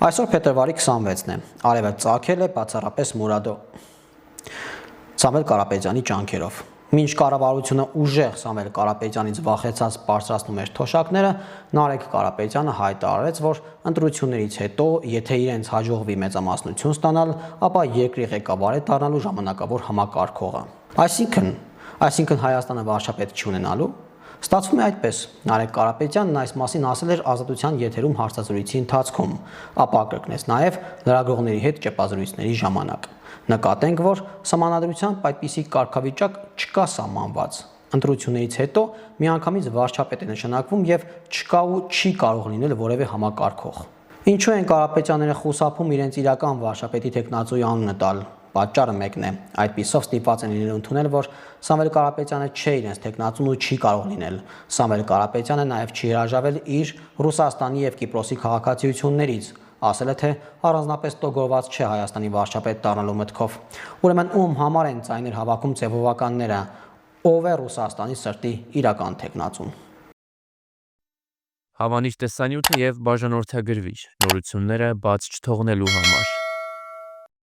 Այսօր փետրվարի 26-ն է, արևը ծագել է բացառապես Մուրադո Սամվել Կարապետյանի ջանքերով։ Մինչ կառավարությունը ուժեղ Սամվել Կարապետյանից վախեցած բարձրացնում էր թոշակները, Նարեկ Կարապետյանը հայտարարեց, որ ընտրություններից հետո, եթե իրենց հաջողվի մեծամասնություն ստանալ, ապա երկրի ղեկավար է դառնալու ժամանակավոր համակարգողը։ Այսինքն Հայաստանը վարչապետ չունենալու։ Ստացվում է այդպես։ Նարեկ Կարապետյանն այս մասին ասել էր Ազատության եթերում հարցազրույցի ընթացքում, ապա կրկնեց նաև լրագրողների հետ ճեպազրույցների ժամանակ։ Նկատենք, որ Սահմանադրությամբ այդպիսի կարգավիճակ չկա սահմանված։ Ընտրություններից հետո միանգամից վարչապետ է նշանակվում եւ չկա ու չի կարող լինել որևէ համակարգող։ Ինչու են Կարապետյանները խուսափում իրենց իրական վարչապետի տեխնացուի անունը տալ։ Պատճառը մեկն է։ Այդպիսով ստիպված են լինել ընդունել, որ Սամվել Կարապետյանը չէ իրենց տեխնացուն ու չի կարող լինել։ Սամվել Կարապետյանը նաև չի հրաժարվել իր Ռուսաստանի եւ Կիպրոսի քաղաքացիություններից, ասել է, թե առանձնապես տոգորված չէ Հայաստանի վարչապետ դառնալու մտքով։ Ուրեմն ում համար են ձայներ հավաքում ձևովականները, ով է Ռուսաստանի սրտի իրական տեխնացուն։ Հավանիչ տեսանյութը եւ բաժանորդագրվիչ նորությունները բաց չթողնելու համար։